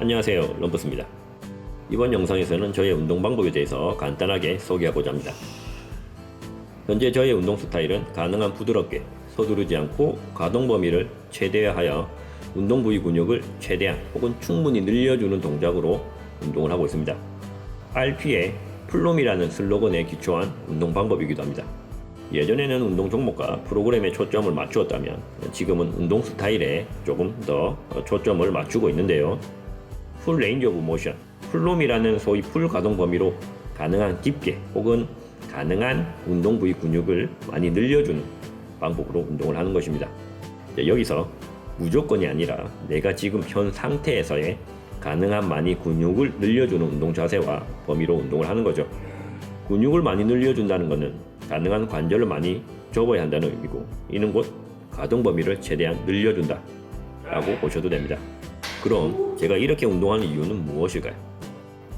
안녕하세요, 럼버스입니다. 이번 영상에서는 저의 운동 방법에 대해서 간단하게 소개하고자 합니다. 현재 저의 운동 스타일은 가능한 부드럽게 서두르지 않고 가동 범위를 최대화하여 운동 부위 근육을 최대한 혹은 충분히 늘려주는 동작으로 운동을 하고 있습니다. RP의 플롬이라는 슬로건에 기초한 운동 방법이기도 합니다. 예전에는 운동 종목과 프로그램에 초점을 맞추었다면 지금은 운동 스타일에 조금 더 초점을 맞추고 있는데요. 풀 레인지 오브 모션, 플롬이라는 소위 풀 가동 범위로 가능한 깊게 혹은 가능한 운동 부위 근육을 많이 늘려주는 방법으로 운동을 하는 것입니다. 여기서 무조건이 아니라 내가 지금 현 상태에서의 가능한 많이 근육을 늘려주는 운동 자세와 범위로 운동을 하는 거죠. 근육을 많이 늘려준다는 것은 가능한 관절을 많이 접어야 한다는 의미고, 이는 곧 가동 범위를 최대한 늘려준다 라고 보셔도 됩니다. 그럼 제가 이렇게 운동하는 이유는 무엇일까요?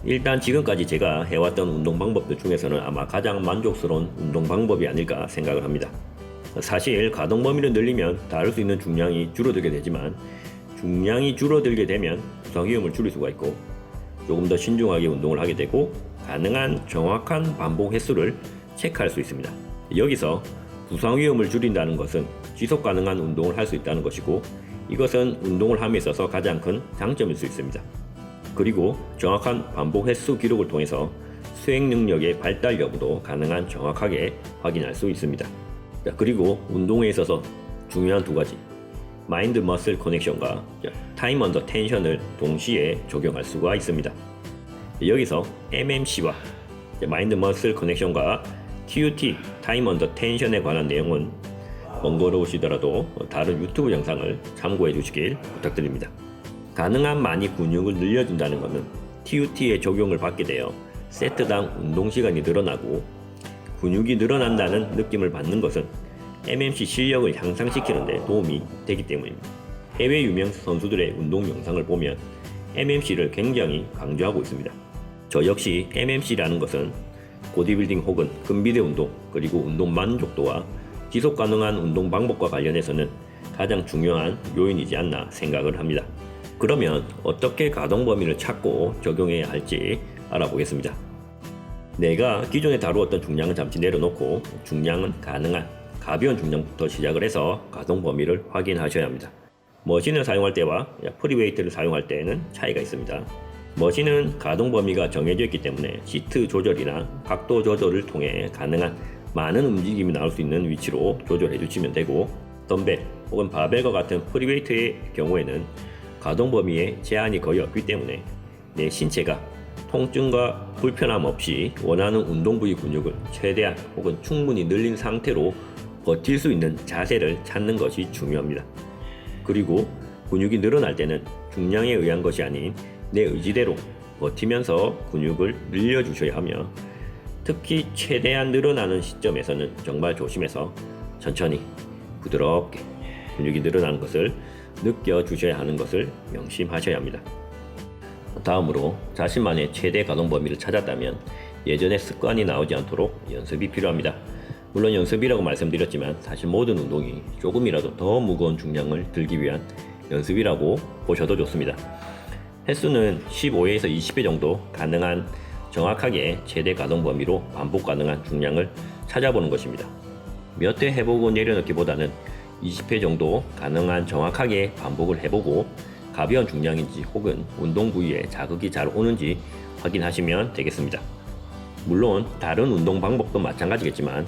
일단 지금까지 제가 해왔던 운동 방법들 중에서는 아마 가장 만족스러운 운동 방법이 아닐까 생각을 합니다. 사실 가동 범위를 늘리면 다룰 수 있는 중량이 줄어들게 되지만, 중량이 줄어들게 되면 부상 위험을 줄일 수가 있고, 조금 더 신중하게 운동을 하게 되고 가능한 정확한 반복 횟수를 체크할 수 있습니다. 여기서 부상 위험을 줄인다는 것은 지속 가능한 운동을 할 수 있다는 것이고, 이것은 운동을 함에 있어서 가장 큰 장점일 수 있습니다. 그리고 정확한 반복 횟수 기록을 통해서 수행 능력의 발달 여부도 가능한 정확하게 확인할 수 있습니다. 그리고 운동에 있어서 중요한 두 가지, 마인드 머슬 커넥션과 타임 언더 텐션을 동시에 적용할 수가 있습니다. 여기서 MMC와 마인드 머슬 커넥션과 TUT 타임 언더 텐션에 관한 내용은 번거로우시더라도 다른 유튜브 영상을 참고해 주시길 부탁드립니다. 가능한 많이 근육을 늘려준다는 것은 TUT의 적용을 받게 되어 세트당 운동 시간이 늘어나고, 근육이 늘어난다는 느낌을 받는 것은 MMC 실력을 향상시키는 데 도움이 되기 때문입니다. 해외 유명 선수들의 운동 영상을 보면 MMC를 굉장히 강조하고 있습니다. 저 역시 MMC라는 것은 보디빌딩 혹은 근비대 운동, 그리고 운동 만족도와 지속 가능한 운동 방법과 관련해서는 가장 중요한 요인이지 않나 생각을 합니다. 그러면 어떻게 가동 범위를 찾고 적용해야 할지 알아보겠습니다. 내가 기존에 다루었던 중량은 잠시 내려놓고 중량은 가능한 가벼운 중량부터 시작을 해서 가동 범위를 확인하셔야 합니다. 머신을 사용할 때와 프리웨이트를 사용할 때에는 차이가 있습니다. 머신은 가동 범위가 정해져 있기 때문에 시트 조절이나 각도 조절을 통해 가능한 많은 움직임이 나올 수 있는 위치로 조절해 주시면 되고, 덤벨 혹은 바벨과 같은 프리웨이트의 경우에는 가동 범위에 제한이 거의 없기 때문에 내 신체가 통증과 불편함 없이 원하는 운동 부위 근육을 최대한 혹은 충분히 늘린 상태로 버틸 수 있는 자세를 찾는 것이 중요합니다. 그리고 근육이 늘어날 때는 중량에 의한 것이 아닌 내 의지대로 버티면서 근육을 늘려주셔야 하며, 특히 최대한 늘어나는 시점에서는 정말 조심해서 천천히 부드럽게 근육이 늘어나는 것을 느껴주셔야 하는 것을 명심하셔야 합니다. 다음으로 자신만의 최대 가동 범위를 찾았다면 예전의 습관이 나오지 않도록 연습이 필요합니다. 물론 연습이라고 말씀드렸지만 사실 모든 운동이 조금이라도 더 무거운 중량을 들기 위한 연습이라고 보셔도 좋습니다. 횟수는 15회에서 20회 정도 가능한 정확하게 최대 가동 범위로 반복 가능한 중량을 찾아보는 것입니다. 몇 회 해보고 내려놓기보다는 20회 정도 가능한 정확하게 반복을 해보고 가벼운 중량인지 혹은 운동 부위에 자극이 잘 오는지 확인하시면 되겠습니다. 물론 다른 운동 방법도 마찬가지겠지만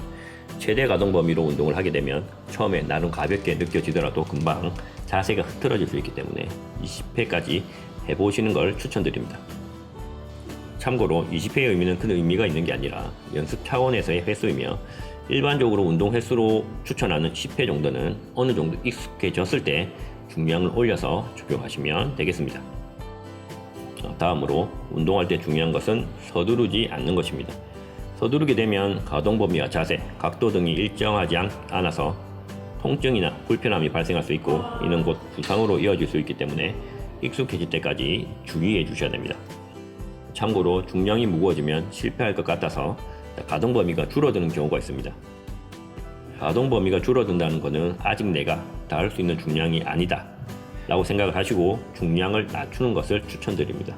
최대 가동 범위로 운동을 하게 되면 처음에 나름 가볍게 느껴지더라도 금방 자세가 흐트러질 수 있기 때문에 20회까지 해보시는 걸 추천드립니다. 참고로 20회의 의미는 큰 의미가 있는 게 아니라 연습 차원에서의 횟수이며, 일반적으로 운동 횟수로 추천하는 10회 정도는 어느 정도 익숙해졌을 때 중량을 올려서 적용하시면 되겠습니다. 다음으로 운동할 때 중요한 것은 서두르지 않는 것입니다. 서두르게 되면 가동 범위와 자세, 각도 등이 일정하지 않아서 통증이나 불편함이 발생할 수 있고, 이는 곧 부상으로 이어질 수 있기 때문에 익숙해질 때까지 주의해 주셔야 됩니다. 참고로 중량이 무거워지면 실패할 것 같아서 가동 범위가 줄어드는 경우가 있습니다. 가동 범위가 줄어든다는 것은 아직 내가 닿을 수 있는 중량이 아니다 라고 생각을 하시고 중량을 낮추는 것을 추천드립니다.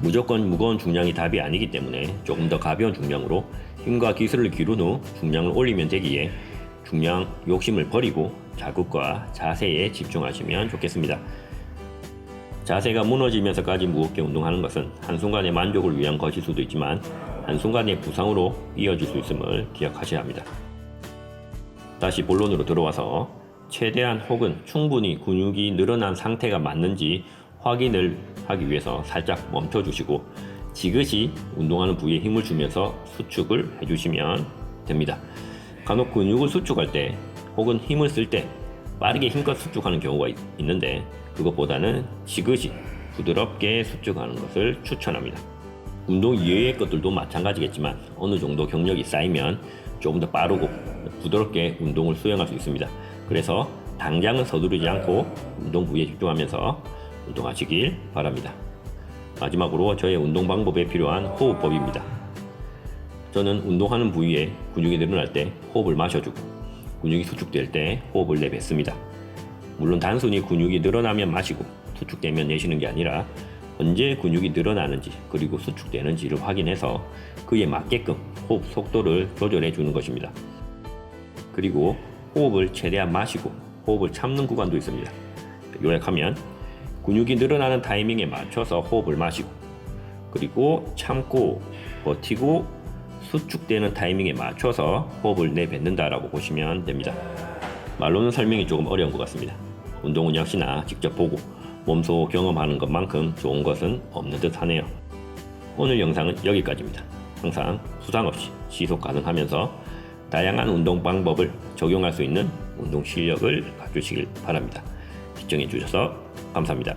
무조건 무거운 중량이 답이 아니기 때문에 조금 더 가벼운 중량으로 힘과 기술을 기른 후 중량을 올리면 되기에 중량 욕심을 버리고 자극과 자세에 집중하시면 좋겠습니다. 자세가 무너지면서까지 무겁게 운동하는 것은 한순간의 만족을 위한 것일 수도 있지만 한순간의 부상으로 이어질 수 있음을 기억하셔야 합니다. 다시 본론으로 들어와서 최대한 혹은 충분히 근육이 늘어난 상태가 맞는지 확인을 하기 위해서 살짝 멈춰주시고 지그시 운동하는 부위에 힘을 주면서 수축을 해주시면 됩니다. 간혹 근육을 수축할 때 혹은 힘을 쓸 때 빠르게 힘껏 수축하는 경우가 있는데 그것보다는 지그시 부드럽게 수축하는 것을 추천합니다. 운동 이외의 것들도 마찬가지겠지만 어느 정도 경력이 쌓이면 조금 더 빠르고 부드럽게 운동을 수행할 수 있습니다. 그래서 당장은 서두르지 않고 운동 부위에 집중하면서 운동하시길 바랍니다. 마지막으로 저의 운동 방법에 필요한 호흡법입니다. 저는 운동하는 부위에 근육이 늘어날 때 호흡을 마셔주고 근육이 수축될 때 호흡을 내뱉습니다. 물론 단순히 근육이 늘어나면 마시고 수축되면 내쉬는 게 아니라 언제 근육이 늘어나는지 그리고 수축되는지를 확인해서 그에 맞게끔 호흡 속도를 조절해 주는 것입니다. 그리고 호흡을 최대한 마시고 호흡을 참는 구간도 있습니다. 요약하면 근육이 늘어나는 타이밍에 맞춰서 호흡을 마시고 그리고 참고 버티고 수축되는 타이밍에 맞춰서 호흡을 내뱉는다라고 보시면 됩니다. 말로는 설명이 조금 어려운 것 같습니다. 운동은 역시나 직접 보고 몸소 경험하는 것만큼 좋은 것은 없는 듯 하네요. 오늘 영상은 여기까지입니다. 항상 부상 없이 지속 가능하면서 다양한 운동 방법을 적용할 수 있는 운동 실력을 갖추시길 바랍니다. 시청해 주셔서 감사합니다.